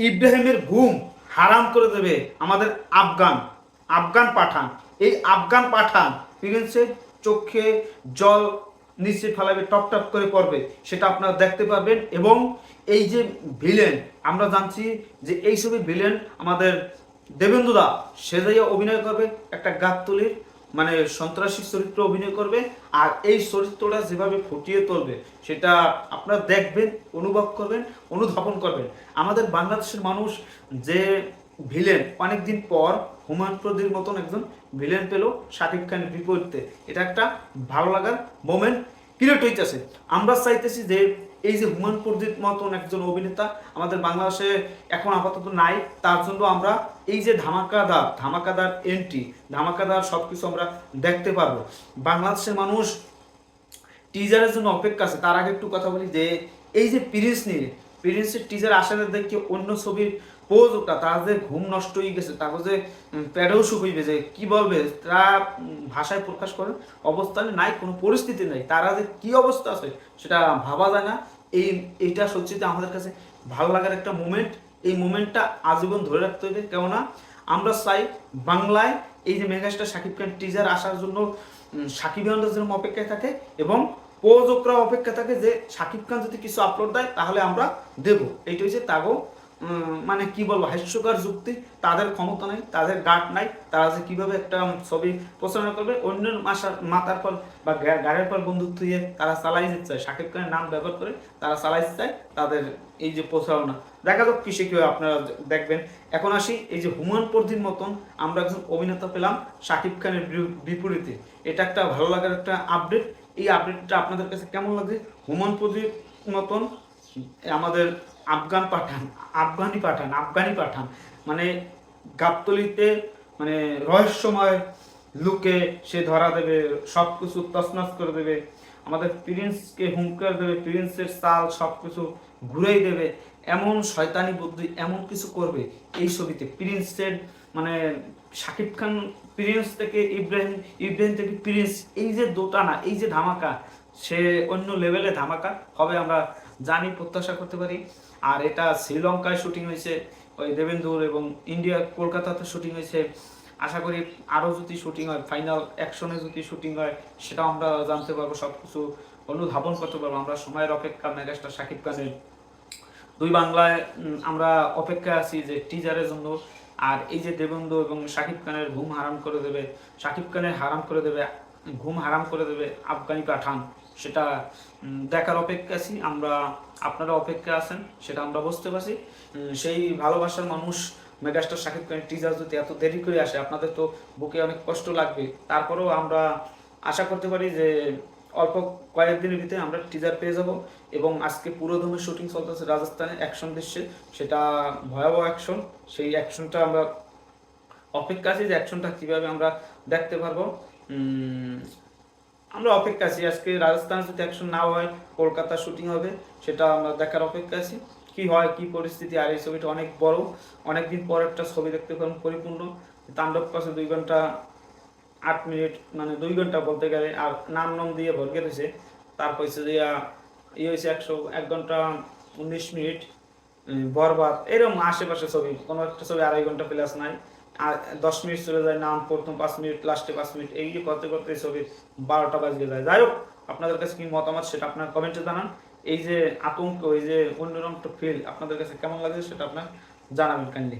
ইব্রাহিমের ঘুম হারাম করে দেবে আমাদের আফগান আফগান পাঠান। এই আফগান পাঠান প্রিন্সের চোখে জল নিচে ফেলাবে, টপ টপ করে পড়বে, সেটা আপনারা দেখতে পারবেন। এবং এই যে ভিলেন, আমরা জানছি যে এই ছবি ভিলেন আমাদের দেবেন্দুদা সেজাইয়া অভিনয় করবে, একটা গাবতলির মানে সন্ত্রাসী চরিত্র অভিনয় করবে। আর এই চরিত্রটা যেভাবে ফুটিয়ে তুলবে সেটা আপনারা দেখবেন, অনুভব করবেন, অনুধাবন করবেন। আমাদের বাংলাদেশের মানুষ যে ভিলেন অনেকদিন পর হুমায়ুন প্রদীর মতন একজন ভিলেন পেল শাকিব খানের বিপরীতে, এটা একটা ভালো লাগার মোমেন্ট ক্রিয়েট হইতেছে। আমরা চাইতেছি যে এই যে হুমায়ুন প্রদীপ মতন একজন অভিনেতা আমাদের বাংলাদেশে এখন আপাতত নাই, তার জন্য আমরা এই যে ধামাকাদার এন্ট্রি, ধামাকাদার সবকিছু আমরা দেখতে পারবো। বাংলাদেশের মানুষ টিজারের জন্য অপেক্ষা আছে। তার আগে একটু কথা বলি যে এই যে প্রিন্সের টিজার আসার দেখি অন্য ছবির প্রযোজকটা তার যে ঘুম নষ্ট হয়ে গেছে, তারপর যে প্যাডেও শুকাইবে, যে কি বলবে তারা ভাষায় প্রকাশ করেন অবস্থানে নাই, কোনো পরিস্থিতি নাই, তারা যে কি অবস্থা আছে সেটা ভাবা যায় না। এইটা সত্যিতে আমাদের কাছে ভালো লাগার একটা মোমেন্ট। এই মোমেন্টটা আজীবন ধরে রাখতে হবে, কেননা আমরা চাই বাংলায় এই যে মেগাস্টার শাকিব খান টিজার আসার জন্য সাকিব খানরা যেন অপেক্ষায় থাকে এবং প্রযোজকরা অপেক্ষা থাকে যে শাকিব খান যদি কিছু আপলোড দেয় তাহলে আমরা দেব। এইটা হচ্ছে তাগো মানে কি বলবো হাস্যকর যুক্তি। তাদের ক্ষমতা নাই, তাদের গার্ড নাই, তারা যে কিভাবে একটা ছবি প্রচারণা করবে অন্যের মাথার পর বা গাড়ির পর বন্দুক থুয়ে তারা চালাই যেতে চায়, শাকিব খানের নাম ব্যবহার করে তারা চালাইতে চায় তাদের এই যে প্রচারণা। দেখা যাক কিসে কি আপনারা দেখবেন। এখন আসি এই যে হুমায়ুন প্রদীর মতন আমরা একজন অভিনেতা পেলাম শাকিব খানের বিপরীতে, এটা একটা ভালো লাগার একটা আপডেট। এই আপডেটটা আপনাদের কাছে কেমন লাগে? হুমায়ুন প্রদীর মতন আমাদের আফগানি পাঠান মানে গাবতলিতে মানে রহস্যময় লুকে সে ধরা দেবে, সব কিছু তছনছ করে দেবে, আমাদের প্রিন্সকে হুঙ্কার দেবে, প্রিন্সের চাল সব কিছু ঘুরেই দেবে, এমন শয়তানি বুদ্ধি এমন কিছু করবে এই ছবিতে। প্রিন্সের মানে শাকিব খান প্রিন্স থেকে ইব্রাহিম থেকে প্রিন্স, এই যে দোটানা, এই যে ধামাকা, সে অন্য লেভেলে ধামাকা হবে আমরা জানি, প্রত্যাশা করতে পারি। আর এটা শ্রীলঙ্কায় শুটিং হয়েছে ওই দেবেন্দুর, এবং ইন্ডিয়া কলকাতাতে শুটিং হয়েছে। আশা করি আরও যদি শুটিং হয়, ফাইনাল অ্যাকশনে যদি শুটিং হয় সেটাও আমরা জানতে পারবো, সব কিছু অনুধাবন করতে পারবো। আমরা সময়ের অপেক্ষা মেগাস্টার শাকিব খানের দুই বাংলায় আমরা অপেক্ষা আছি যে টিজারের জন্য। আর এই যে দেবেন্দু এবং শাকিব খানের ঘুম হারাম করে দেবে, শাকিব খানের ঘুম হারাম করে দেবে আফগানি পাঠান, সেটা দেখার অপেক্ষা আছি আমরা। আপনারা অপেক্ষা আছেন সেটা আমরা বুঝতে পারছি। সেই ভালোবাসার মানুষ মেগাস্টার শাকিব খানের টিজার যদি এত দেরি করে আসে আপনাদের তো বুকে অনেক কষ্ট লাগবে। তারপরেও আমরা আশা করতে পারি যে অল্প কয়েকদিনের ভিতরে আমরা টিজার পেয়ে যাব। এবং আজকে পুরোদমে শুটিং চলতেছে রাজস্থানে অ্যাকশন দৃশ্যে, সেটা ভয়াবহ অ্যাকশন। সেই অ্যাকশনটা আমরা অপেক্ষা আছি যে অ্যাকশনটা কীভাবে আমরা দেখতে পারবো। আমরা অপেক্ষা আছি, আজকে রাজস্থানে যদি অ্যাকশন না হয় কলকাতা শুটিং হবে, সেটা আমরা দেখার অপেক্ষা আছি কি হয় কি পরিস্থিতি। আর এই ছবিটা অনেক বড়, অনেকদিন পর একটা ছবি দেখতে পারেন পরিপূর্ণ। তাণ্ডব কাছে 2 ঘন্টা 8 মিনিট, মানে 2 ঘন্টা বলতে গেলে, আর নাম দিয়ে ভরকে দিয়েছে। তারপর হচ্ছে যে হয়েছে 1 ঘন্টা 19 মিনিট। বরবাদ এরকম আশেপাশে ছবি, কোনো একটা ছবি 2.5 ঘন্টা প্লাস নাই, আর 10 মিনিট চলে যায় নাম, প্রথম 5 মিনিট, লাস্টে 5 মিনিট, এই করতে করতে ছবির 12টা বাজে যায়। যাই হোক, আপনাদের কাছে কি মতামত সেটা আপনার কমেন্টে জানান। এই যে আতঙ্ক, এই যে অন্যরকম একটা ফিল আপনাদের কাছে কেমন লাগে সেটা আপনার জানাবেন কাইন্ডলি।